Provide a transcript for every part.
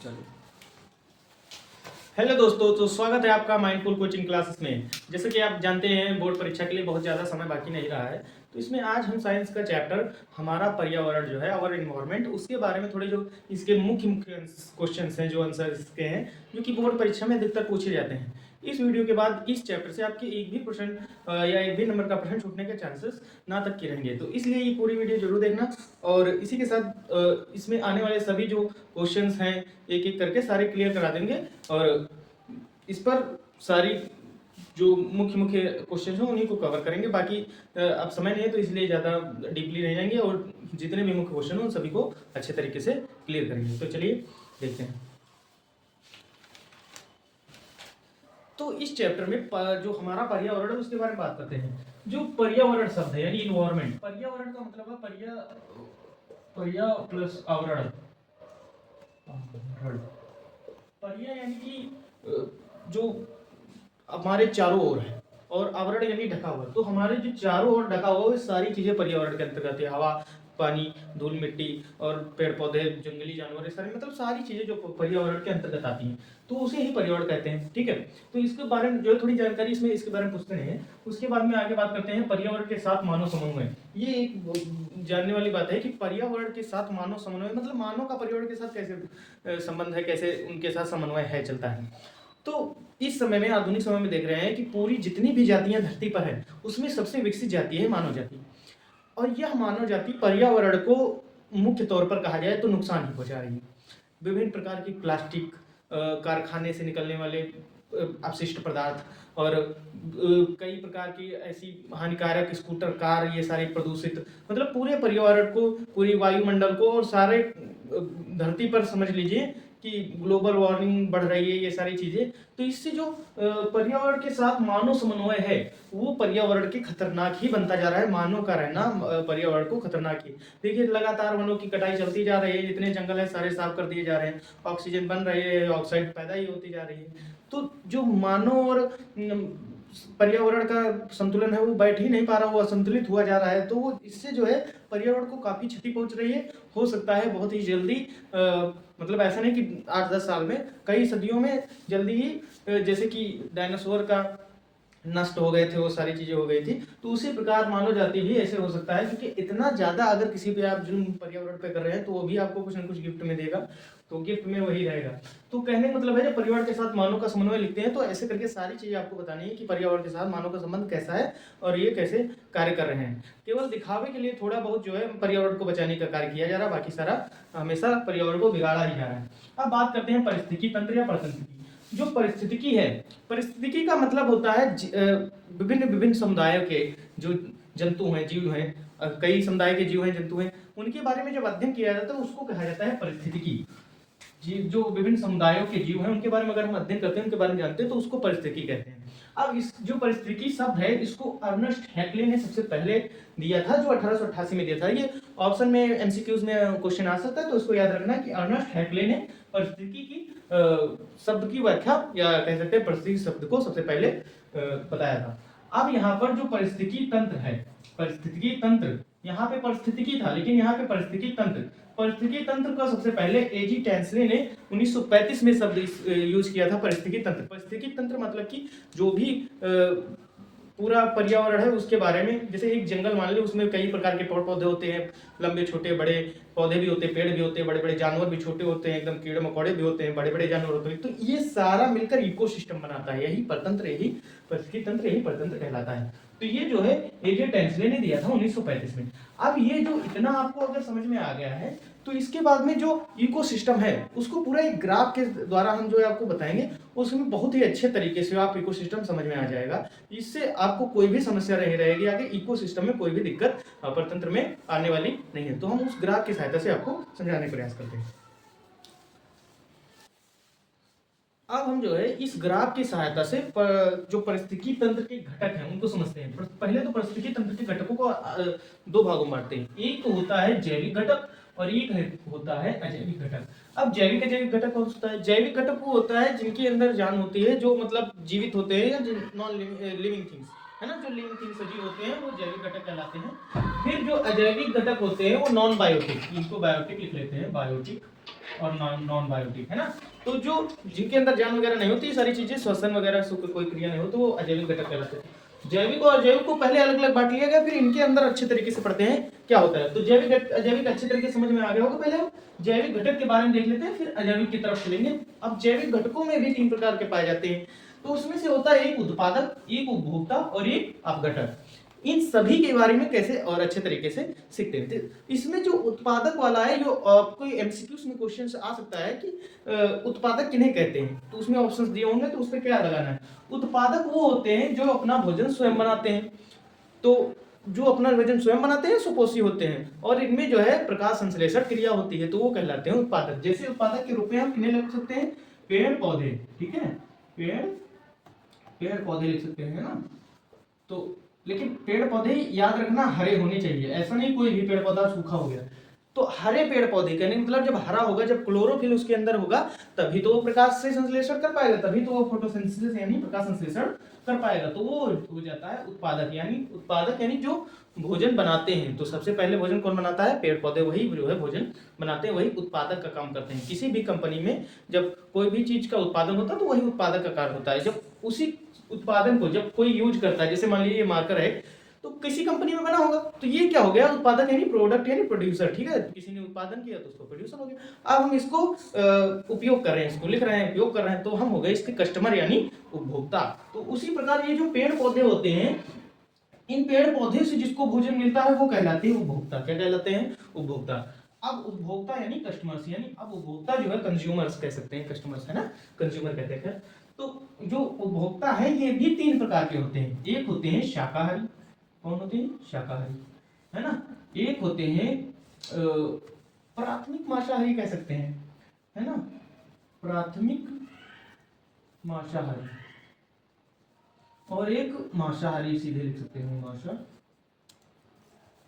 चलो। हेलो दोस्तों, तो स्वागत है आपका माइंडफुल कोचिंग क्लासेस में। जैसे कि आप जानते हैं बोर्ड परीक्षा के लिए बहुत ज़्यादा समय बाकी नहीं रहा है, तो इसमें आज हम साइंस का चैप्टर हमारा पर्यावरण जो है आवर इन्वायरमेंट, उसके बारे में थोड़े जो इसके मुख्य मुख्य क्वेश्चंस हैं, जो आंसर इसके हैं, जो कि बोर्ड परीक्षा में अधिकतर पूछे जाते हैं। इस वीडियो के बाद इस चैप्टर से आपके एक भी प्रश्न या एक भी नंबर का प्रश्न छूटने के चांसेस ना तक के रहेंगे, तो इसलिए ये पूरी वीडियो जरूर देखना। और इसी के साथ इसमें आने वाले सभी जो क्वेश्चंस हैं एक एक करके सारे क्लियर करा देंगे, और इस पर सारी जो मुख्य मुख्य क्वेश्चन हैं उन्हीं को कवर करेंगे। बाकी अब समय नहीं है तो इसलिए ज़्यादा डीपली नहीं जाएंगे, और जितने भी मुख्य क्वेश्चन हैं उन सभी को अच्छे तरीके से क्लियर करेंगे। तो चलिए देखते हैं। तो इस चैप्टर में जो हमारा पर्यावरण है उसके बारे में बात करते हैं। जो पर्यावरण शब्द है यानी इन्वायरमेंट, पर्यावरण का मतलब है पर्या प्लस आवरण। पर्या यानी कि जो हमारे चारों ओर है, और आवरण यानी ढका हुआ। तो हमारे जो चारों ओर ढका हुआ वो सारी चीजें पर्यावरण के अंतर्गत है। हवा, पानी, धूल मिट्टी और पेड़ पौधे, जंगली जानवर, ये सारी मतलब सारी चीजें जो पर्यावरण के अंतर्गत आती हैं, तो उसे ही पर्यावरण कहते हैं। ठीक है, तो इसके बारे में जो है थोड़ी जानकारी इसमें इसके बारे में पूछते हैं। उसके बाद में आगे बात करते हैं पर्यावरण के साथ मानव समन्वय। ये एक जानने वाली बात है कि पर्यावरण के साथ मानव समन्वय मतलब मानव का पर्यावरण के साथ कैसे संबंध है, कैसे उनके साथ समन्वय है चलता है। तो इस समय में, आधुनिक समय में देख रहे हैं कि पूरी जितनी भी जातियां धरती पर है उसमें सबसे विकसित जाति है मानव जाति। और यह मानव जाति पर्यावरण को मुख्य तौर पर कहा जाए तो नुकसान ही पहुंचा रही है। विभिन्न प्रकार की प्लास्टिक, कारखाने से निकलने वाले अपशिष्ट पदार्थ, और कई प्रकार की ऐसी हानिकारक स्कूटर, कार, ये सारे प्रदूषित मतलब पूरे पर्यावरण को, पूरी वायुमंडल को, और सारे धरती पर समझ लीजिए कि ग्लोबल वार्मिंग बढ़ रही है, ये सारी चीजें। तो इससे जो पर्यावरण के साथ मानव समन्वय है वो पर्यावरण के खतरनाक ही बनता जा रहा है। मानव का रहना पर्यावरण को खतरनाक ही। देखिए लगातार वनों की कटाई चलती जा रही है, जितने जंगल है सारे साफ कर दिए जा रहे हैं, ऑक्सीजन बन रही है, ऑक्साइड पैदा ही होती जा रही है। तो जो मानव और पर्यावरण का संतुलन है वो बैठ ही नहीं पा रहा, वो असंतुलित हुआ जा रहा है। तो वो इससे जो है पर्यावरण को काफी क्षति पहुंच रही है। हो सकता है बहुत ही जल्दी, मतलब ऐसा नहीं कि 8-10 साल में, कई सदियों में जल्दी ही, जैसे कि डायनासोर का नष्ट हो गए थे, वो सारी चीजें हो गई थी, तो उसी प्रकार मानव जाति भी ऐसे हो सकता है। क्योंकि इतना ज्यादा अगर किसी पे आप जुल्म पर्यावरण पे कर रहे हैं तो वो भी आपको कुछ ना कुछ गिफ्ट में देगा, तो गिफ्ट में वही रहेगा। तो कहने का मतलब है जब पर्यावरण के साथ मानव का समन्वय लिखते हैं तो ऐसे करके सारी चीजें आपको बतानी है कि पर्यावरण के साथ मानव का संबंध कैसा है और ये कैसे कार्य कर रहे हैं। केवल दिखावे के लिए थोड़ा बहुत जो है पर्यावरण को बचाने का कार्य किया जा रहा है, बाकी सारा हमेशा पर्यावरण को बिगाड़ा ही जा रहा है। अब बात करते हैं परिस्थिति तंत्र या परितंत्र की। जो परिस्थितिकी है, परिस्थितिकी का मतलब होता है विभिन्न विभिन्न समुदायों के जो जंतु हैं, जीव हैं, कई समुदाय के जीव हैं, जंतु हैं, उनके बारे में जब अध्ययन किया जाता है उसको कहा जाता है परिस्थितिकी। जो विभिन्न समुदायों के जीव हैं उनके बारे में अगर हम अध्ययन करते हैं, उनके बारे में जानते हैं, तो उसको परिस्थितिकी कहते हैं। अब इस जो परिस्थितिकी शब्द है इसको अर्नेस्ट हैक्ले ने सबसे पहले दिया था, जो 1888 में दिया था। ये ऑप्शन में एमसीक्यूज में क्वेश्चन आ सकता है, तो उसको याद रखना कि अर्नेस्ट हैक्ले ने परिस्थितिकी की शब्द की व्याख्या, या कह सकते हैं परिस्थितिकी शब्द को सबसे पहले बताया था। अब यहाँ पर जो परिस्थितिकी तंत्र है, परिस्थितिकी तंत्र, यहाँ पे परिस्थितिकी था लेकिन यहाँ पे परिस्थितिकी तंत्र, परिस्थितिकी तंत्र का सबसे पहले एजी टेंसले ने 1935 में शब्द यूज किया था, परिस्थितिकी तंत्र। परिस्थितिकी तंत्र मतलब कि जो भी पूरा पर्यावरण है उसके बारे में, जैसे एक जंगल मान लो, उसमें कई प्रकार के पेड़ पौधे होते हैं, लंबे छोटे बड़े पौधे भी होते हैं, पेड़ भी होते हैं, बड़े बड़े जानवर भी छोटे होते हैं, एकदम कीड़े मकोड़े भी होते हैं, बड़े बड़े जानवर होते हैं। तो ये सारा मिलकर इकोसिस्टम बनाता है, यही परतंत्र, यही परिस्थितिकी तंत्र, यही परतंत्र कहलाता है। तो ये जो है एजे टेंसले ने दिया था 1935 में। अब ये जो इतना आपको अगर समझ में आ गया है, तो इसके बाद में जो इकोसिस्टम है उसको पूरा एक ग्राफ के द्वारा हम जो है आपको बताएंगे, उसमें बहुत ही अच्छे तरीके से आप इकोसिस्टम समझ में आ जाएगा। इससे आपको कोई भी समस्या नहीं रहेगी, आगे इकोसिस्टम में कोई भी दिक्कत परतंत्र में आने वाली नहीं है। तो हम उस ग्राफ की सहायता से आपको समझाने का प्रयास करते हैं। अब हम जो है इस ग्राफ की सहायता से जो परिस्थितिकी तंत्र के घटक हैं उनको समझते हैं। पहले तो परिस्थितिकी तंत्र के घटकों को दो भागों में बांटते हैं। एक तो होता है जैविक घटक और एक होता है अजैविक घटक। अब जैविक अजैविक घटक कौन होता है? जैविक घटक वो होता है जिनके अंदर जान होती है, जो मतलब जीवित होते हैं, या नॉन लिविंग थिंग्स है ना, जो लिविंग थिंग्स सजीव होते हैं वो जैविक घटक कहलाते हैं। फिर जो अजैविक घटक होते हैं वो नॉन बायोटिक, इसको बायोटिक लिख लेते हैं, बायोटिक और नॉन बायोटिक, है ना। तो जो जिनके अंदर जान वगैरह नहीं होती, ये सारी चीजें श्वसन वगैरह से कोई क्रिया नहीं हो, तो वो अजैविक घटक कहलाते हैं। जैविक और अजैविक को पहले अलग अलग बांट लिया गया, फिर इनके अंदर अच्छे तरीके से पढ़ते हैं क्या होता है। तो जैविक अजैविक अच्छे तरीके से समझ में आ गया होगा। पहले हम जैविक घटक के बारे में देख लेते हैं, फिर अजैविक की तरफ चलेंगे। अब जैविक घटकों में भी 3 प्रकार के पाए जाते हैं। तो उसमें से होता है एक उत्पादक, एक उपभोक्ता और एक अपघटक। इन सभी के बारे में कैसे और अच्छे तरीके से सीखते हैं। इसमें जो उत्पादक वाला है, जो आपको एमसीक्यूज में क्वेश्चन आ सकता है कि उत्पादक किन्हें कहते हैं, तो उसमें ऑप्शंस दिए होंगे, तो उस पर क्या लगाना है। उत्पादक वो होते हैं जो अपना भोजन स्वयं बनाते हैं। तो जो अपना भोजन स्वयं बनाते हैं सुपोषी होते हैं, और इनमें जो है प्रकाश संश्लेषण क्रिया होती है, तो वो कहलाते हैं उत्पादक। जैसे उत्पादक के रूप में हम किन्हें लिख सकते हैं, पेड़ पौधे, ठीक है, पेड़ पौधे लिख सकते हैं ना। तो लेकिन पेड़ पौधे याद रखना हरे होने चाहिए, ऐसा नहीं कोई भी पेड़ पौधा सूखा हो गया। तो हरे पेड़ पौधे कहने मतलब जब हरा होगा, जब क्लोरोफिल उसके अंदर होगा, तभी तो वो प्रकाश से संश्लेषण कर पाएगा, तभी तो वो फोटोसिंथेसिस यानी प्रकाश संश्लेषण कर पाएगा। तो वो हो जाता है उत्पादक। यानी जो भोजन बनाते हैं। तो सबसे पहले भोजन कौन बनाता है, पेड़ पौधे, वही जो है भोजन बनाते हैं, वही उत्पादक का काम करते हैं। किसी भी कंपनी में जब कोई भी चीज का उत्पादन होता है, तो वही उत्पादक का कार्य होता है। जब उसी उत्पादन को जब कोई यूज करता है, जैसे मान लीजिए ये मार्कर है, तो किसी कंपनी में बना होगा, तो ये क्या हो गया, उत्पादक यानी प्रोडक्ट यानी प्रोड्यूसर, ठीक है। किसी ने उत्पादन किया तो उसको प्रोड्यूसर हो गया। अब हम इसको उपयोग कर रहे हैं, इसको लिख रहे हैं, उपयोग कर रहे हैं, तो हम हो गए इसके कस्टमर यानी उपभोक्ता। तो उसी प्रकार ये जो पेड़ पौधे होते हैं, इन पेड़ पौधे से जिसको भोजन मिलता है वो कहलाते हैं उपभोक्ता। क्या कहलाते हैं, उपभोक्ता। अब उपभोक्ता यानी कस्टमर्स, यानी अब उपभोक्ता जो है कंज्यूमर्स कह सकते हैं, कस्टमर्स है ना, कंज्यूमर कहते हैं। तो जो उपभोक्ता है ये भी 3 प्रकार के होते हैं। एक होते हैं शाकाहारी, कौन होते हैं, शाकाहारी, है ना। एक होते हैं प्राथमिक मांसाहारी कह सकते हैं, है ना, प्राथमिक मांसाहारी, और एक मांसाहारी, सीधे लिख सकते हैं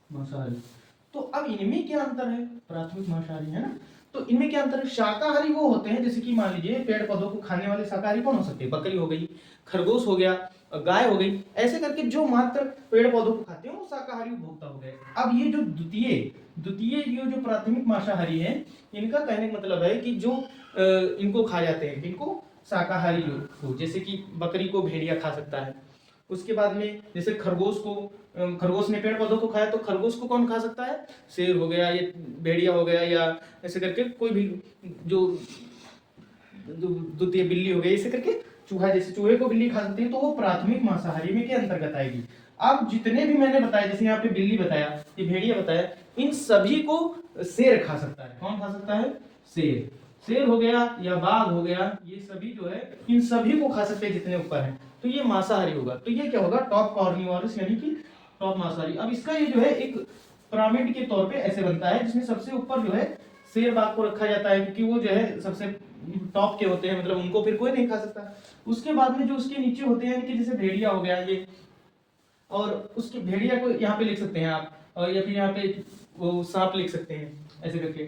मांसाहारी। तो अब इनमें क्या अंतर है, प्राथमिक मांसाहारी, है ना। तो इनमें क्या अंतर है, शाकाहारी वो होते हैं, जैसे कि मान लीजिए पेड़ पौधों को खाने वाले शाकाहारी कौन हो सकते हैं, बकरी हो गई, खरगोश हो गया, गाय हो गई, ऐसे करके जो मात्र पेड़ पौधों को खाते हैं वो शाकाहारी उपभोक्ता हो गए। अब ये जो द्वितीय ये जो प्राथमिक मांसाहारी है, इनका कहने का मतलब है कि जो इनको खा जाते हैं, इनको शाकाहारी लोग, जैसे कि बकरी को भेड़िया खा सकता है। उसके बाद में जैसे खरगोश ने पेड़ पौधों को खाया, तो खरगोश को कौन खा सकता है, शेर हो गया, ये भेड़िया हो गया, या ऐसे करके कोई भी जो द्वितीय बिल्ली हो गई, ऐसे करके चूहा, जैसे चूहे को बिल्ली खा सकती है, तो वो प्राथमिक मांसाहारी में के अंतर्गत आएगी। अब जितने भी मैंने बताया, जैसे यहाँ पे बिल्ली बताया, ये भेड़िया बताया, इन सभी को शेर खा सकता है। कौन खा सकता है, शेर हो गया या बाघ हो गया, ये सभी जो है इन सभी को खा सकते हैं जितने ऊपर हैं, तो ये मांसाहारी होगा। तो ये क्या होगा, टॉप कार्निवोरस यानी कि टॉप मांसाहारी। अब इसका ये जो है एक पिरामिड के तौर पे ऐसे बनता है, जिसमें सबसे ऊपर जो है शेर बाघ को रखा जाता है, क्योंकि वो जो है सबसे टॉप के होते हैं, मतलब उनको फिर कोई नहीं खा सकता। उसके बाद में जो उसके नीचे होते हैं, कि जैसे भेड़िया हो गया ये, और उसकी भेड़िया को यहाँ पे लिख सकते हैं आप, और या फिर यहाँ पे वो सांप लिख सकते हैं, ऐसे करके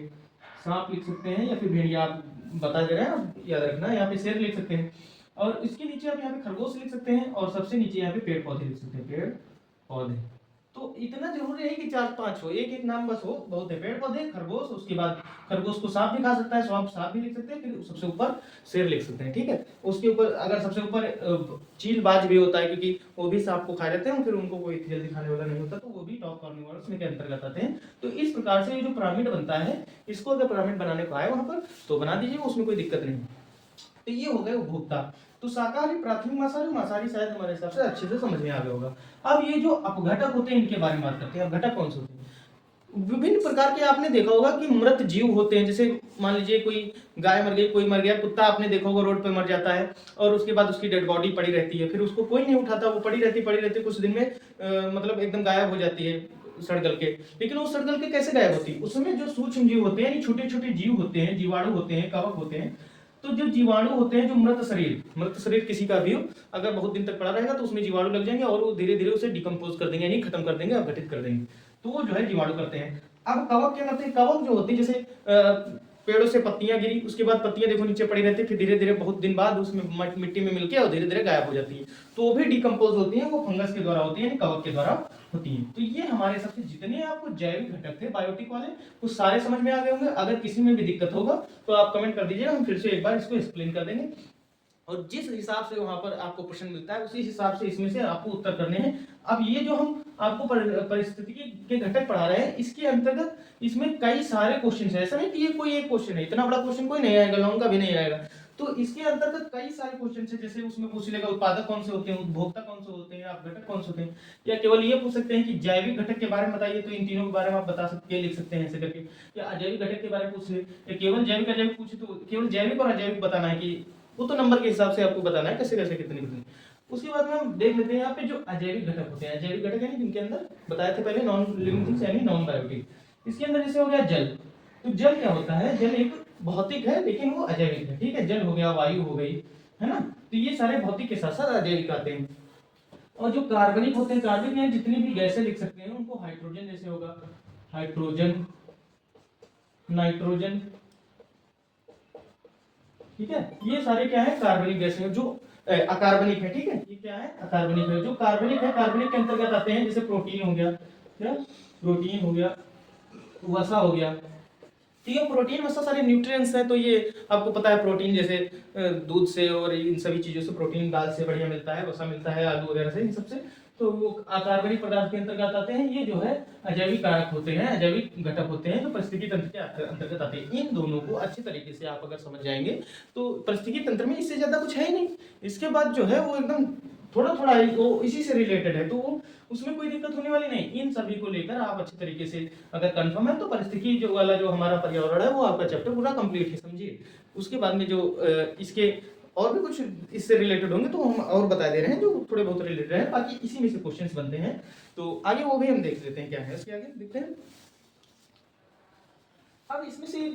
सांप लिख सकते हैं, या फिर भेड़िया आप बता दे रहे हैं, आप याद रखना। यहाँ पे शेर लिख सकते हैं, और इसके नीचे आप यहाँ पे खरगोश लिख सकते हैं, और सबसे नीचे यहाँ पे पेड़ पौधे लिख सकते हैं, पेड़ पौधे। तो इतना जरूरी है कि 4-5 हो, एक नाम बस हो, बहुत है। पेड़ पौधे, खरगोश, उसके बाद खरगोश को सांप भी खा सकता है, सांप भी लिख सकते हैं, फिर सबसे ऊपर शेर लिख सकते हैं, ठीक है। उसके ऊपर अगर सबसे ऊपर चीलबाज भी होता है, क्योंकि वो भी सांप को खा जाते हैं, फिर उनको कोई जल्दी खाने वाला नहीं होता, तो वो भी टॉप कार्निवोरस में के अंतर्गत आते हैं। तो इस प्रकार से ये जो पिरामिड बनता है, इसको अगर पिरामिड बनाने को आए वहां पर, तो बना दीजिए, उसमें कोई दिक्कत नहीं। तो ये हो गए उपभोक्ता। तो शाकाहारी, प्राथमिक मांसाहारी शायद हमारे हिसाब से अच्छे से समझ में आ गया होगा। अब ये जो अपघटक होते हैं, इनके बारे में बात करते हैं। अपघटक कौन से होते हैं, विभिन्न प्रकार के आपने देखा होगा कि मृत जीव होते हैं। जैसे मान लीजिए कोई गाय मर गई, कोई मर गया, कुत्ता आपने देखा होगा रोड पे मर जाता है, और उसके बाद उसकी डेड बॉडी पड़ी रहती है, फिर उसको कोई नहीं उठाता, वो पड़ी रहती कुछ दिन में मतलब एकदम गायब हो जाती है सड़गल के। लेकिन वो सड़गल के कैसे गायब होती है, उसमें जो सूक्ष्म जीव होते हैं, छोटे छोटे जीव होते हैं, जीवाणु होते हैं, कवक होते हैं। तो जो जीवाणु होते हैं, जो मृत शरीर किसी का भी हो, अगर बहुत दिन तक पड़ा रहेगा तो उसमें जीवाणु लग जाएंगे, और वो धीरे धीरे उसे डिकम्पोज कर देंगे, यानी खत्म कर देंगे, अपघटित कर देंगे। तो वो जो है जीवाणु करते हैं। अब कवक क्या करते हैं, कवक जो होती है, जैसे पेड़ों से पत्तियां गिरी, उसके बाद पत्तियां देखो नीचे पड़ी रहती है, फिर धीरे धीरे बहुत दिन बाद उसमें मिट्टी में मिलके और धीरे धीरे गायब हो जाती है, तो वो भी डिकम्पोज होती है, वो फंगस के द्वारा होती है, कवक के द्वारा होती है। तो ये हमारे सबसे जितने आपको जैविक घटक थे बायोटिक वाले, वो सारे समझ में आ गए होंगे। अगर किसी में भी दिक्कत होगा तो आप कमेंट कर दीजिएगा, हम फिर से एक बार इसको एक्सप्लेन कर देंगे, और जिस हिसाब से वहां पर आपको प्रश्न मिलता है उसी हिसाब से इसमें से आपको उत्तर करने हैं। अब ये जो हम आपको परिस्थितिकी के घटक पढ़ा रहे हैं, इसके अंतर्गत इसमें कई सारे क्वेश्चन है, ऐसा नहीं कि ये कोई एक क्वेश्चन है, इतना बड़ा क्वेश्चन कोई नहीं आएगा, लॉन्ग का भी नहीं आएगा। तो इसके अंतर्गत कई सारे क्वेश्चन है, जैसे उसमें पूछ लेगा उत्पादक कौन से होते हैं, उपभोक्ता कौन से होते हैं, आप घटक कौन से होते हैं, या केवल ये पूछ सकते हैं कि जैविक घटक के बारे में बताइए, तो इन तीनों के बारे में आप बता सकते हैं, लिख सकते हैं ऐसे करके, या अजैविक घटक के बारे में पूछ ले, या केवल जैविक अजैविक पूछे तो केवल जैविक और अजैविक बताना है, कि वो तो नंबर के हिसाब से आपको बताना है कैसे कैसे कितने कितने। उसके बाद में हम देख लेते हैं यहाँ पे जो अजैविक घटक होते हैं, अजैविक घटक यानी जिनके अंदर बताए थे पहले नॉन लिविंग थिंग्स यानी नॉन बायोटिक। इसके अंदर जैसे हो गया जल, तो जल क्या होता है, जल एक भौतिक है लेकिन वो अजैविक है, ठीक है, जल हो गया, वायु हो गई, है ना, तो ये सारे भौतिक के साथ साथ अजैविक आते हैं। और जो कार्बनिक होते हैं, कार्बनिक यानी जितनी भी गैसें लिख सकते हैं उनको, हाइड्रोजन जैसे होगा, हाइड्रोजन, नाइट्रोजन, ठीक है, ये सारे क्या है, कार्बनिक गैसें हैं, जो अकार्बनिक है, ठीक है, ये क्या है, अकार्बनिक है। जो कार्बनिक है, कार्बनिक के अंतर्गत आते हैं जैसे प्रोटीन हो गया, क्या, प्रोटीन हो गया, वसा हो गया, ठीक है, प्रोटीन वसा सारे न्यूट्रिएंट्स हैं, तो ये आपको पता है प्रोटीन जैसे दूध से और इन सभी चीजों से प्रोटीन दाल से बढ़िया मिलता है, वसा मिलता है आलू वगैरह से, इन सबसे, तो वो अकार्बनिक पदार्थ के अंतर्गत आते हैं। ये जो है अजैविक कारक होते हैं, अजैविक घटक होते हैं, जो परिस्थितिकी तंत्र के अंतर्गत आते हैं। इन दोनों को अच्छी तरीके से आप अगर समझ जाएंगे तो परिस्थितिकी तंत्र में इससे ज्यादा कुछ है ही नहीं। इसके बाद जो है वो एकदम थोड़ा थोड़ा वो इसी से रिलेटेड है, तो वो उसमें कोई दिक्कत होने वाली नहीं। इन सभी को लेकर आप अच्छे तरीके से अगर कंफर्म है तो परिस्थितिकी जो वाला जो हमारा पर्यावरण है वो आपका चैप्टर पूरा कंप्लीट है, समझिए। उसके बाद में जो इसके और भी कुछ इससे रिलेटेड होंगे तो हम और बता दे रहे हैं, जो थोड़े बहुत रिलेटेड है, बाकी इसी में से क्वेश्चंस बनते हैं, तो आगे वो भी हम देख लेते हैं क्या है उसके आगे देखते हैं। अब इसमें से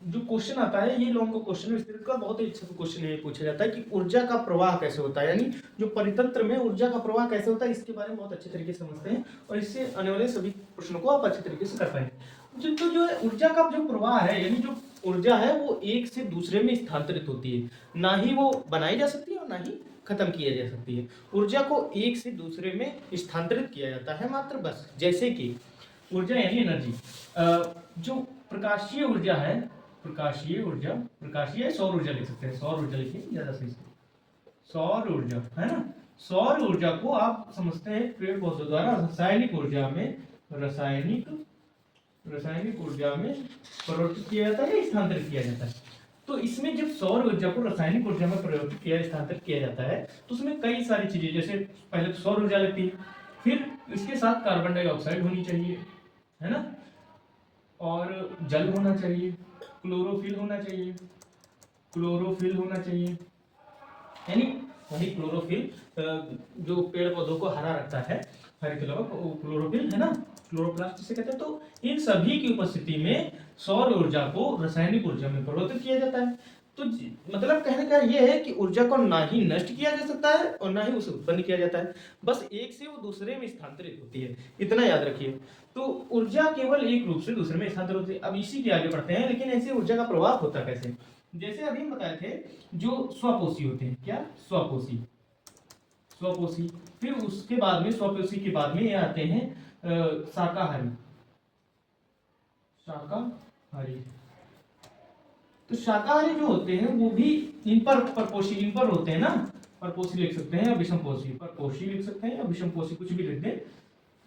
जो क्वेश्चन आता है, ये लॉन्ग का क्वेश्चन है, इस तरह का बहुत ही अच्छा क्वेश्चन है, पूछा जाता है कि ऊर्जा का प्रवाह कैसे होता है, यानी जो परितंत्र में ऊर्जा का प्रवाह कैसे होता है, इसके बारे में बहुत अच्छे तरीके से समझते हैं, और इससे आने वाले सभी प्रश्नों को आप अच्छे तरीके से कर पाएंगे। तो जो है ऊर्जा का जो प्रवाह है, यानी जो ऊर्जा है वो एक से दूसरे में स्थानांतरित होती है, ना ही वो बनाई जा सकती है और ना ही खत्म किया जा सकती है। ऊर्जा को एक से दूसरे में स्थानांतरित किया जाता है मात्र, बस। जैसे कि ऊर्जा यानी एनर्जी, जो प्रकाशीय ऊर्जा है, प्रकाशीय ऊर्जा, प्रकाशीय सौर ऊर्जा लिख सकते हैं, सौर ऊर्जा लिखिए ज्यादा सही से, सौर ऊर्जा, है ना। सौर ऊर्जा को आप समझते हैं पेड़ पौधों द्वारा रासायनिक ऊर्जा में, रासायनिक ऊर्जा में परिवर्तित किया जाता है या स्थानांतरित किया जाता है। तो इसमें जब सौर ऊर्जा को रासायनिक ऊर्जा में परिवर्तित किया, स्थानांतरित किया जाता है, तो उसमें कई सारी चीजें, जैसे पहले तो सौर ऊर्जा लगती है, फिर इसके साथ कार्बन डाइऑक्साइड होनी चाहिए, है ना, और जल होना चाहिए, क्लोरोफिल होना चाहिए, क्लोरोफिल होना चाहिए, यानी वही क्लोरोफिल जो पेड़ पौधों को हरा रखता है, हरित लवक, क्लोरोफिल, है ना, क्लोरोप्लास्ट जिसे कहते हैं। तो इन सभी की उपस्थिति में सौर ऊर्जा को रासायनिक ऊर्जा में परिवर्तित किया जाता है। तो मतलब कहने का ये है कि ऊर्जा को ना ही नष्ट किया जा सकता है और ना ही उसे उत्पन्न किया जाता है, बस एक से वो दूसरे में स्थानांतरित होती है, इतना याद रखिए। तो ऊर्जा केवल एक रूप से दूसरे में स्थानांतरित होती है। अब इसी के आगे बढ़ते हैं, लेकिन ऐसे ऊर्जा का प्रवाह होता कैसे, जैसे अभी हम बताए थे जो स्वपोषी होते हैं, क्या, स्वपोषी, स्वपोषी, फिर उसके बाद में स्वपोषी के बाद में ये आते हैं शाकाहारी, शाकाहारी। तो शाकाहारी जो होते हैं वो भी इन पर परपोषी, इन पर होते हैं ना, परपोषी लिख सकते हैं या विषमपोषी, परपोषी लिख सकते हैं या विषमपोषी, कुछ भी लिख दें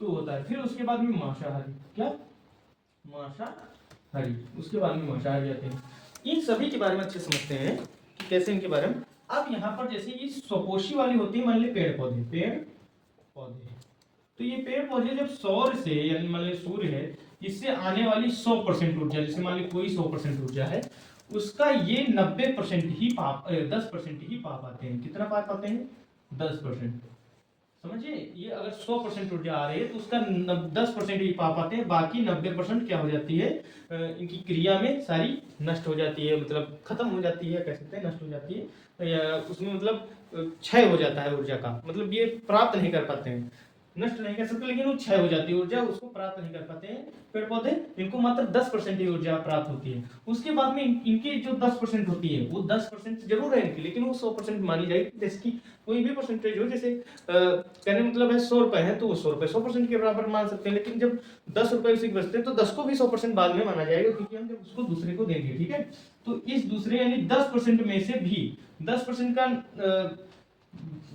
तो होता है। फिर उसके बाद में मांसाहारी, क्या, मांसाहारी, उसके बाद में मांसाहारी आते हैं। इन सभी के बारे में अच्छे समझते हैं कि कैसे इनके बारे में। अब यहाँ पर जैसे ये स्वपोषी वाली होती है, मान लीजिए पेड़ पौधे, पेड़ पौधे, तो ये पेड़ पौधे जब सौर से, यानी मान लीजिए सूर्य है, इससे आने वाली 100% ऊर्जा, जैसे मान लीजिए कोई 100% ऊर्जा है, उसका ये 90% ही पाप, 10% ही पा पाते हैं। कितना पा पाते हैं, 10%। समझिए, ये अगर 100% ऊर्जा आ रही है तो उसका 10% ही पा पाते हैं, बाकी 90% क्या हो जाती है, इनकी क्रिया में सारी नष्ट हो जाती है, मतलब खत्म हो जाती है, कह सकते हैं नष्ट हो जाती है, या उसमें मतलब क्षय हो जाता है ऊर्जा का, मतलब ये प्राप्त नहीं कर पाते हैं, नष्ट नहीं कर सकते, लेकिन वो क्षय हो जाती है ऊर्जा, उसको प्राप्त नहीं कर पाते हैं पेड़ पौधे, इनको मात्र 10% ही ऊर्जा प्राप्त होती है। उसके बाद में इनकी जो 10% होती है वो 10% जरूर है इनकी, लेकिन वो 100% मानी जाएगी। जैसे कि कोई भी परसेंटेज हो, जैसे कहने मतलब है 100 रुपए है तो वो 100 रुपए 100% के बराबर मान सकते हैं, लेकिन जब 10 रुपए उसी के बचते हैं तो 10 को भी 100% बाद में माना जाएगा, क्योंकि हम जब उसको दूसरे को देंगे, ठीक है। तो इस दूसरे यानी 10% में से भी 10% का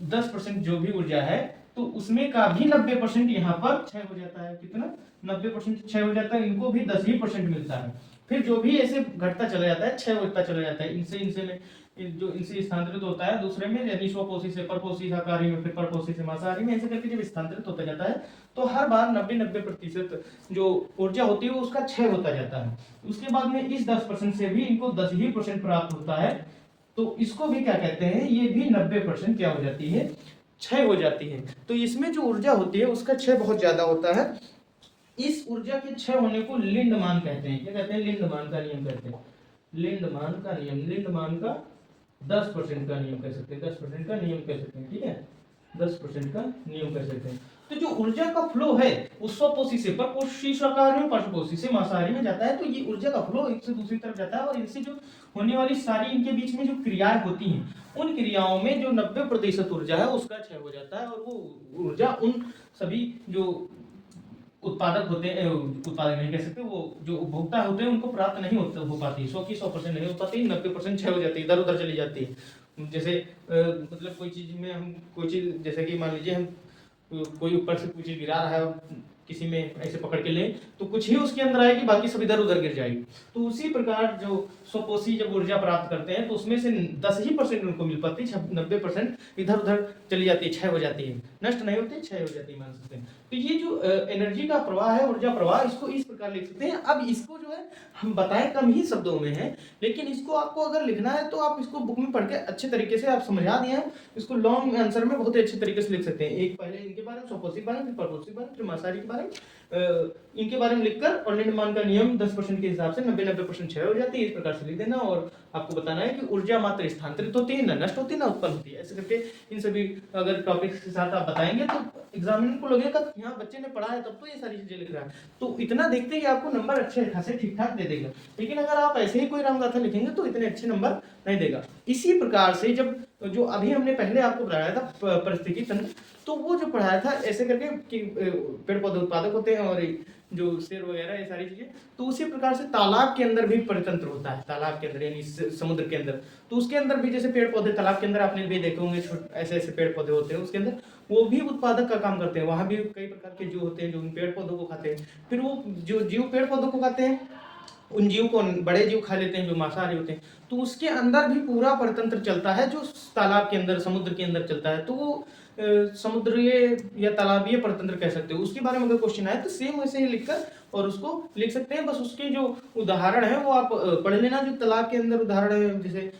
10% जो भी ऊर्जा है तो उसमें का भी 90% यहाँ पर क्षय हो जाता है। कितना? 90% क्षय हो जाता है, इनको भी 10% मिलता है। फिर जो भी ऐसे घटता चला जाता है, क्षय होता चला जाता है, इनसे में जो इनसे स्थानांतरित होता है दूसरे में, यानी स्वपोषी से परपोषी शाकाहारी में, फिर परपोषी से मांसाहारी में, ऐसे करके जब स्थानांतरित होता जाता है तो हर बार 90% जो ऊर्जा होती है उसका क्षय होता जाता है। उसके बाद में इस 10% से भी इनको 10% प्राप्त होता है, तो इसको भी क्या कहते हैं, ये भी 90% क्या हो जाती है, क्षय हो जाती है। तो इसमें जो ऊर्जा होती है उसका क्षय बहुत ज्यादा होता है। इस ऊर्जा के क्षय होने को लिंडमान कहते हैं। क्या कहते हैं? लिंडमान का नियम कहते हैं। लिंडमान का नियम, लिंडमान का 10% का नियम कह सकते हैं, 10% का नियम कह सकते हैं, ठीक है, 10% का नियम कह सकते हैं। तो जो ऊर्जा का फ्लो है वो स्वपोषी से परपोषी शाकाहारी में, परपोषी से मांसाहारी में जाता है। तो ये ऊर्जा का फ्लो एक से दूसरी तरफ जाता है, और इनसे जो होने वाली सारी इनके बीच में जो क्रियाएं होती हैं उन क्रियाओं में जो 90% ऊर्जा है उसका क्षय हो जाता है, और वो ऊर्जा उन सभी जो उत्पादक होते हैं, उत्पादक नहीं कह सकते, वो जो उपभोक्ता होते हैं उनको प्राप्त नहीं हो पाती, 100% नहीं हो पाती, 90% क्षय हो जाती है, इधर उधर चली जाती है। जैसे मतलब कोई चीज में हम कोई चीज, जैसे कि मान लीजिए हम कोई ऊपर से कोई चीज गिरा रहा है, किसी में ऐसे पकड़ के ले तो कुछ ही उसके अंदर आएगी, बाकी सब इधर उधर गिर जाएगी। तो उसी प्रकार जो स्वपोषी जब ऊर्जा प्राप्त करते हैं तो उसमें से 10% उनको मिल पाती है, 90% इधर उधर चली जाती है, क्षय हो जाती है, नष्ट नहीं होती, क्षय हो जाती है, मान सकते हैं। तो ये जो एनर्जी का प्रवाह है, ऊर्जा प्रवाह, इसको इस प्रकार लिख सकते हैं। अब इसको जो है हम बताएं कम ही शब्दों में है, लेकिन इसको आपको अगर लिखना है तो आप इसको बुक में पढ़ के अच्छे तरीके से आप समझा दिए हैं, इसको लॉन्ग आंसर में बहुत ही अच्छे तरीके से लिख सकते हैं। एक पहले इनके बारे में, स्वपोषी के बारे में, फिर परपोषी के बारे में, फिर मांसाहारी के बारे में, इनके बारे में लिखकर, और लिंडमान का नियम 10% के हिसाब से 90% क्षय हो जाती है, इस प्रकार से लिख देना। और आपको बताना है कि ऊर्जा मात्र स्थानांतरित होती है, ना नष्ट होती है, ना उत्पन्न होती है। ऐसे करके इन सभी अगर टॉपिक्स के साथ आप बताएंगे तो एग्जामिनर को लगेगा कि हाँ बच्चे ने पढ़ा है तब तो ये सारी चीजें लिख रहा है, तो इतना देखते ही आपको नंबर अच्छे खासे ठीक ठाक दे देगा। लेकिन अगर आप ऐसे ही कोई रामगाथा लिखेंगे तो इतने अच्छे नंबर नहीं देगा। इसी प्रकार से जब जो अभी हमने पहले आपको पढ़ाया था परिस्थिति तंत्र, तो वो जो पढ़ाया था ऐसे करके कि पेड़ पौधे उत्पादक होते हैं और जो शेर वगैरह ये सारी चीजें, तो उसी प्रकार से तालाब के अंदर भी परितंत्र होता है, तालाब के अंदर यानी समुद्र के अंदर, तो उसके अंदर भी जैसे पेड़ पौधे तालाब के अंदर आपने भी देखे होंगे, ऐसे ऐसे पेड़ पौधे होते हैं, उसके अंदर वो भी उत्पादक का काम करते हैं। वहां भी कई प्रकार के जीव होते हैं जो उन पेड़ पौधों को खाते हैं, फिर वो जो जीव पेड़ पौधों को खाते हैं उन जीव को बड़े जीव खा लेते हैं जो मांसाहारी होते हैं, तो उसके अंदर भी पूरा परतंत्र चलता है जो तालाब के अंदर समुद्र के अंदर चलता है, तो वो समुद्रीय या तालाबीय परतंत्र कह सकते हो। उसके बारे में अगर क्वेश्चन आए तो सेम वैसे ही लिखकर और उसको लिख सकते हैं। बस उसके जो उदाहरण है वो आप पढ़ लेना, जो तालाब के अंदर उदाहरण है, जैसे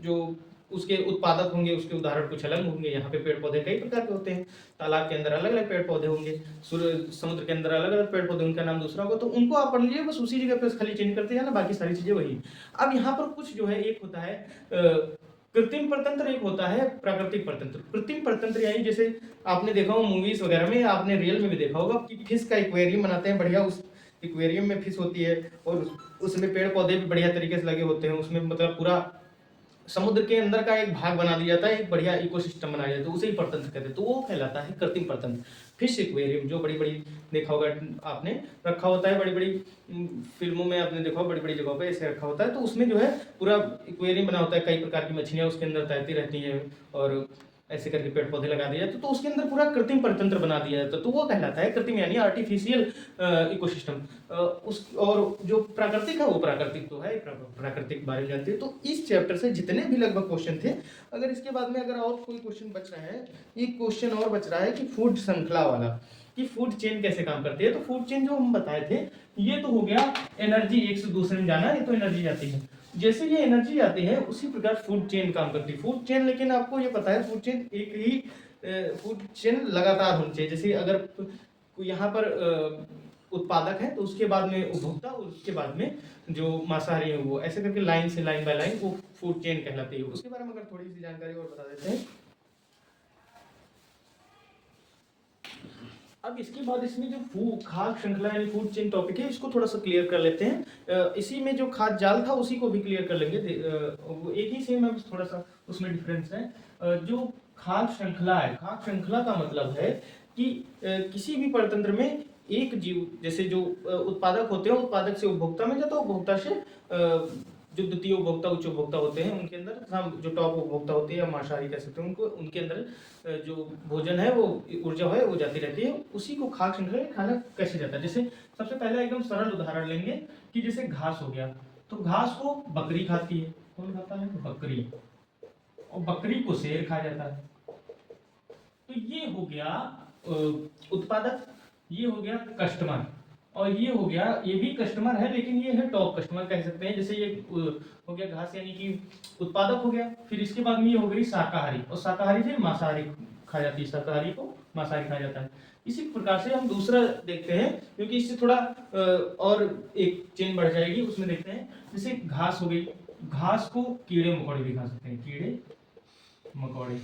जो उसके उत्पादक होंगे उसके उदाहरण कुछ अलग होंगे। यहाँ पे पेड़ पौधे कई प्रकार के होते हैं, तालाब के अंदर अलग अलग पेड़ पौधे होंगे, समुद्र के अंदर अलग अलग पेड़ पौधे, उनका नाम दूसरा होगा, तो उनको आप पढ़ लीजिए, बस उसी जगह पे खाली चेंज करते जाना, बाकी सारी चीजें वही। अब यहाँ पर कुछ जो है, एक होता है कृत्रिम परतंत्र, एक होता है प्राकृतिक परतंत्र। कृत्रिम परतंत्र यानी जैसे आपने देखा हो मूवीज वगैरह में, आपने रियल में भी देखा होगा कि फिश का एक्वेरियम बनाते हैं बढ़िया, उस एक्वेरियम में फिश होती है और उसमें पेड़ पौधे भी बढ़िया तरीके से लगे होते हैं, उसमें मतलब पूरा समुद्र के अंदर का एक भाग बना दिया जाता है, एक बढ़िया इकोसिस्टम बनाया जाता है, तो उसे ही परतंत्र कहते हैं, तो वो कहलाता है कृत्रिम परतंत्र। फिश एक्वेरियम जो बड़ी बड़ी देखा होगा आपने, रखा होता है बड़ी बड़ी फिल्मों में, आपने देखा बड़ी बड़ी जगहों पे ऐसे रखा होता है, तो उसमें जो है पूरा एक्वेरियम बना होता है, कई प्रकार की मछलियां उसके अंदर तैरती रहती हैं और ऐसे करके पेड़ पौधे लगा दिए जाते, तो उसके अंदर पूरा कृत्रिम परतंत्र बना दिया जाता है, तो वो कहलाता है कृत्रिम यानी आर्टिफिशियल इकोसिस्टम। उस और जो प्राकृतिक है वो प्राकृतिक तो है, प्राकृतिक बारे में जानते हैं। तो इस चैप्टर से जितने भी लगभग क्वेश्चन थे, अगर इसके बाद में अगर और कोई क्वेश्चन बच रहा है, एक क्वेश्चन और बच रहा है कि फूड श्रृंखला वाला, कि फूड चेन कैसे काम करती है। तो फूड चेन जो हम बताए थे, ये तो हो गया एनर्जी एक से दूसरे में जाना, ये तो एनर्जी जाती है, जैसे ये एनर्जी आती है उसी प्रकार फूड चेन काम करती है। फूड चेन, लेकिन आपको ये पता है फूड चेन एक ही फूड चेन लगातार होनी चाहिए। जैसे अगर यहाँ पर उत्पादक है तो उसके बाद में उपभोक्ता, उसके बाद में जो मांसाहारी है वो, ऐसे करके लाइन से लाइन बाय लाइन वो फूड चेन कहलाती है। उसके बारे में अगर थोड़ी सी जानकारी और बता देते हैं। अब इसके बाद इसमें जो खाद्य श्रृंखला यानी फूड चेन टॉपिक है, इसको थोड़ा सा क्लियर कर लेते हैं। इसी में जो खाद्य जाल था उसी को भी क्लियर कर लेंगे। वो एक ही सेम है, बस थोड़ा सा उसमें डिफरेंस है। जो खाद्य श्रृंखला है, खाद्य श्रृंखला का मतलब है कि किसी भी परतंत्र में एक जीव, जैसे जो उत्पादक होते हैं, उत्पादक से उपभोक्ता में जाता है, उपभोक्ता से जो द्वितीय उपभोक्ता, उच्च उपभोक्ता होते हैं, उनके अंदर हम जो टॉप उपभोक्ता होते हैं या मांसाहारी कह सकते हैं, उनको उनके अंदर जो भोजन है, वो ऊर्जा है, वो जाती रहती है। उसी को खाद्य श्रृंखला में खाना कैसे जाता है। जैसे सबसे पहले एकदम सरल उदाहरण लेंगे कि जैसे घास हो गया, तो घास को बकरी खाती है। कौन खाता है? बकरी। और बकरी को शेर खा जाता है। तो ये हो गया उत्पादक, ये हो गया कस्टमर, और ये हो गया, ये भी कस्टमर है लेकिन ये है टॉप कस्टमर कह सकते हैं। जैसे ये हो गया घास यानी कि उत्पादक हो गया। फिर इसके बाद में ये हो गई शाकाहारी, और शाकाहारी फिर मांसाहारी खा जाती है, शाकाहारी को मांसाहारी खा जाता है। इसी प्रकार से हम दूसरा देखते हैं, क्योंकि इससे थोड़ा और एक चेन बढ़ जाएगी, उसमें देखते हैं। जैसे घास हो गई, घास को कीड़े मकोड़े भी खा सकते हैं, कीड़े मकोड़े।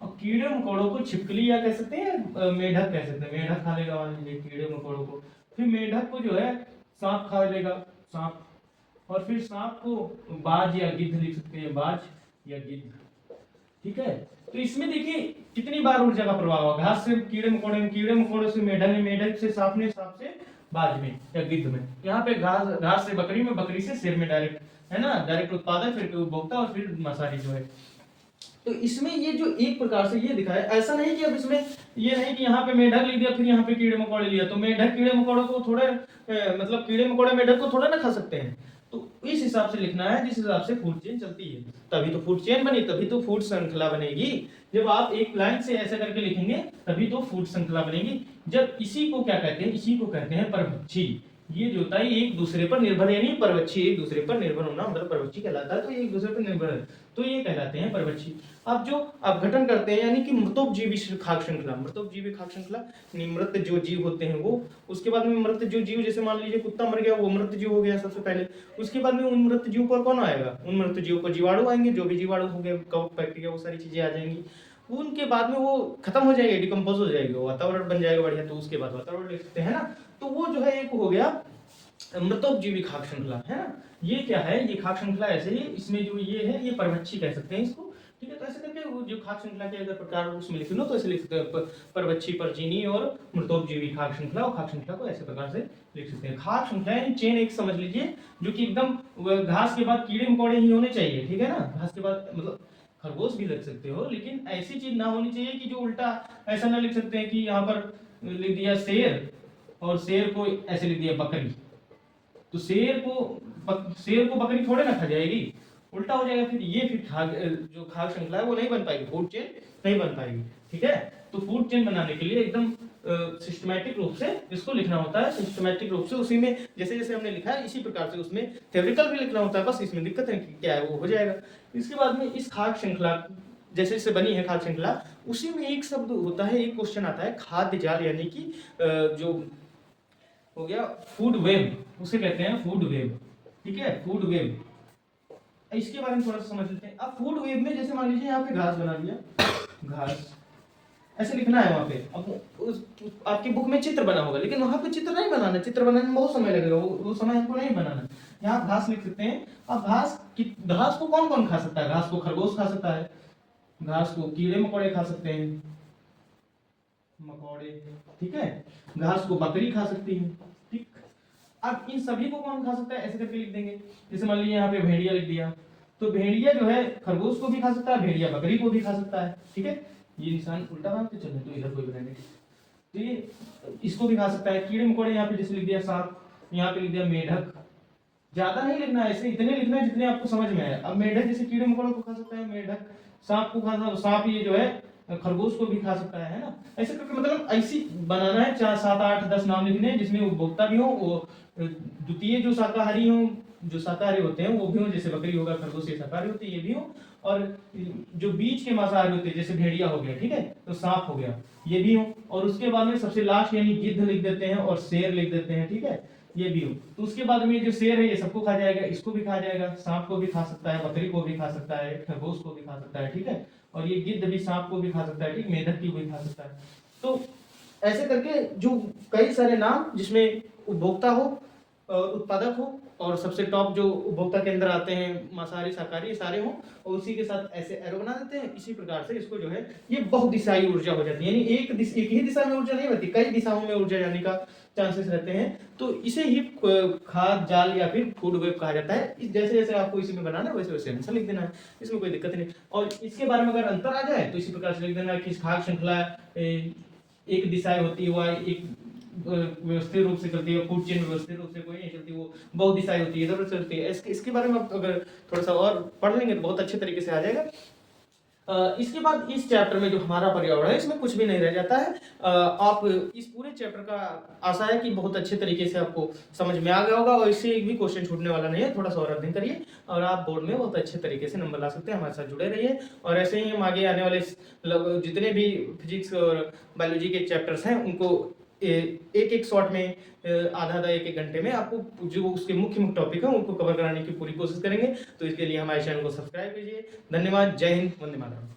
और कीड़े मकोड़ों को छिपकली या कह सकते हैं, मेढक कह सकते हैं, मेढक खा लेगा मान लीजिए कीड़े मकोड़ों को। फिर मेढक को जो है सांप खा लेगा, सांप। और फिर सांप को बाज या गिद्ध लिख सकते हैं, बाज या गिद्ध। ठीक है, तो इसमें देखिए कितनी बार ऊर्जा का प्रभाव हुआ। घास से कीड़े मकोड़े में, कीड़े मकोड़े से मेढक में, मेढक से सांप ने, सांप से बाज में या गिद्ध में। यहाँ पे घास से बकरी में, बकरी से शेर में, डायरेक्ट है ना, डायरेक्ट उत्पादक, फिर उपभोक्ता, और फिर मांसाहारी जो है। तो इसमें ये जो एक प्रकार से ये दिखाया, ऐसा नहीं कि अब इसमें ये नहीं कि यहाँ पे मेढक लिख दिया फिर यहाँ पे कीड़े मकोड़े लिया, तो मेढक कीड़े मकोड़ों को थोड़े मतलब कीड़े मकोड़े मेढक को थोड़ा ना खा सकते हैं। तो इस हिसाब से लिखना है जिस हिसाब से फूड चेन चलती है, तभी तो फूड चेन बनी, तभी तो फूड श्रृंखला बनेगी। जब आप एक लाइन से ऐसा करके लिखेंगे तभी तो फूड श्रृंखला बनेगी। जब इसी को क्या कहते हैं, इसी को कहते हैं परभक्षी। ये जो होता है एक दूसरे पर निर्भर, यानी परभक्षी, एक दूसरे पर निर्भर होना मतलब परभक्षी कहलाता है। तो ये एक दूसरे पर निर्भर है, तो ये कहलाते हैं परभक्षी। अब जो अपघटन करते हैं यानी कि मृतोपजीवी खाद्य श्रृंखला, मृतोपजीवी खाद्य श्रृंखला, मृत जो जीव होते हैं वो, उसके बाद में मृत जो जीव, जैसे मान लीजिए कुत्ता मर गया, वो मृत जीव हो गया सबसे पहले। उसके बाद में उन मृत जीव पर कौन आएगा, उन मृत जीव पर जीवाणु आएंगे, जो भी जीवाणु हो गए, कवक, बैक्टीरिया, वो सारी चीजें आ जाएंगी। उनके बाद में वो खत्म हो जाएगी, डिकम्पोज हो जाएगी, वातावरण बन जाएगा बढ़िया, तो उसके बाद वातावरण लिख सकते हैं ना। तो वो जो है एक हो गया मृतोपजीवी खाद्य श्रृंखला, है ना। ये क्या है, ये खाद्य श्रृंखला ऐसे ही, इसमें जो ये है ये परभक्षी कह सकते हैं इसको। ठीक है, तो ऐसे करके वो जो खाद्य श्रृंखला के अगर प्रकार उसमें लिख लो तो ऐसे लिख सकते हैं, परभक्षी, परजीवी और मृतोपजीवी खाद्य श्रृंखला। और खाद्य श्रृंखला को ऐसे प्रकार से लिख सकते हैं। खाद्य श्रृंखला यानी चेन एक समझ लीजिए, जो कि एकदम घास के बाद कीड़े मकोड़े ही होने चाहिए। ठीक है ना, घास के बाद मतलब खरगोश भी लिख सकते हो, लेकिन ऐसी चीज ना होनी चाहिए कि जो उल्टा ऐसा ना लिख सकते हैं कि यहाँ पर लिख दिया शेर, और शेर को ऐसे लिख दिया बकरी। तो शेर को बकरी थोड़े ना खा जाएगी, उल्टा हो जाएगा। फिर ये फिर जो खाद्य श्रृंखला है वो नहीं बन पाएगी, फूड चेन नहीं बन पाएगी। ठीक है, तो फूड चेन बनाने के लिए एकदम सिस्टमैटिक रूप से इसको लिखना होता है, सिस्टमैटिक रूप से। उसी में जैसे जैसे हमने लिखा है इसी प्रकार से उसमें थ्योरेटिकल भी लिखना होता है, बस इसमें दिक्कत है कि क्या है, वो हो जाएगा। इसके बाद में इस खाद्य श्रृंखला जैसे जैसे बनी है खाद्य श्रृंखला, उसी में एक शब्द होता है, एक क्वेश्चन आता है खाद्य जाल, यानी कि जो हो गया फूड वेब, उसे कहते हैं फूड वेब। ठीक है, फूड वेब, इसके बारे में थोड़ा सा समझ लेते हैं। अब फूड वेब में जैसे मान लीजिए यहाँ पे घास बना दिया, घास ऐसे लिखना है वहां पे। अब आपकी बुक में चित्र बना होगा, लेकिन वहां पे चित्र नहीं बनाना, चित्र बनाने में बहुत समय लगेगा, वो समय हमको नहीं बनाना। यहाँ घास लिख सकते हैं। अब घास को कौन कौन खा सकता है, घास को खरगोश खा सकता है, घास को कीड़े मकोड़े खा सकते हैं, मकोड़े। ठीक है, घास को बकरी खा सकती है। ठीक, अब इन सभी को कौन खा सकता है, ऐसे करके लिख देंगे। जैसे मान लीजिए यहाँ पे भेड़िया लिख दिया, तो भेड़िया जो है खरगोश को भी खा सकता है, भेड़िया बकरी को भी खा सकता है। ठीक है, ये निशान उल्टा बांधते चले तो इधर कोई बनाएंगे, तो ये इसको भी खा सकता है। कीड़े मकोड़े यहाँ पे जैसे लिख दिया सांप, यहाँ पे लिख दिया मेढक। ज्यादा नहीं लिखना है, ऐसे इतने लिखना है जितने आपको समझ में आए। अब मेढक जैसे कीड़े मकोड़ों को खा सकता है, मेढक सांप को खा सकता है, सांप ये जो है खरगोश को भी खा सकता है ना। ऐसे करके मतलब ऐसी बनाना है, 4, 7, 8, 10 नाम लिखने हैं जिसमें उपभोक्ता भी हो, वो द्वितीय जो शाकाहारी हो, जो शाकाहारी होते हैं वो भी हो, जैसे बकरी होगा, खरगोश ये शाकाहारी होते हैं, ये भी हो। और जो बीच के मांसाहारी होते हैं जैसे भेड़िया हो गया, ठीक है, तो सांप हो गया, ये भी हो। और उसके बाद में सबसे लास्ट यानी गिद्ध लिख देते हैं और शेर लिख देते हैं। ठीक है, ये भी हो। तो उसके बाद में जो शेर है ये सबको खा जाएगा, इसको भी खा जाएगा, सांप को भी खा सकता है, बकरी को भी खा सकता है, खरगोश को भी खा सकता है। ठीक है, और ये गिद्ध भी सांप को भी खा सकता है, ठीक, मेढक की भी खा सकता है। तो ऐसे करके जो कई सारे नाम जिसमें उपभोक्ता हो, उत्पादक हो और सबसे टॉप जो उपभोक्ता के अंदर आते हैं मांसाहारी शाकाहारी सारे हों, और उसी के साथ ऐसे एरो बना देते हैं। इसी प्रकार से इसको जो है ये बहुदिशाई ऊर्जा हो जाती है, यानी एक ही दिशा में ऊर्जा नहीं होती, कई दिशाओं में ऊर्जा जाने का चांसेस रहते हैं। तो इसे ही खाद जाल या फिर फूड वेब कहा जाता है। जैसे जैसे आपको इसी में बनाना है वैसे वैसे आंसर लिख देना है, इसमें कोई दिक्कत नहीं। और इसके बारे में अगर अंतर आ जाए तो इसी प्रकार से लिख देना है कि खाद्य श्रृंखला एक दिशाएं होती है, वह एक व्यवस्थित रूप से चलती है, फूड चेन व्यवस्थित रूप से कोई नहीं चलती, वो बहुत दिशाएं होती है, इधर उधर चलती है। इसके बारे में आप अगर थोड़ा सा और पढ़ लेंगे तो बहुत अच्छे तरीके से आ जाएगा। इसके बाद इस चैप्टर में जो हमारा पर्यावरण है इसमें कुछ भी नहीं रह जाता है। आप इस पूरे चैप्टर का आशा है कि बहुत अच्छे तरीके से आपको समझ में आ गया होगा और इससे एक भी क्वेश्चन छूटने वाला नहीं है। थोड़ा सा और अध्ययन करिए और आप बोर्ड में बहुत अच्छे तरीके से नंबर ला सकते हैं। हमारे साथ जुड़े रहिए और ऐसे ही हम आगे आने वाले जितने भी फिजिक्स और बायोलॉजी के चैप्टर्स हैं उनको एक एक शॉर्ट में आधा आधा एक घंटे में आपको जो उसके मुख्य मुख्य टॉपिक है उनको कवर कराने की पूरी कोशिश करेंगे। तो इसके लिए हमारे चैनल को सब्सक्राइब कीजिए। धन्यवाद। जय हिंद। वंदे मातरम।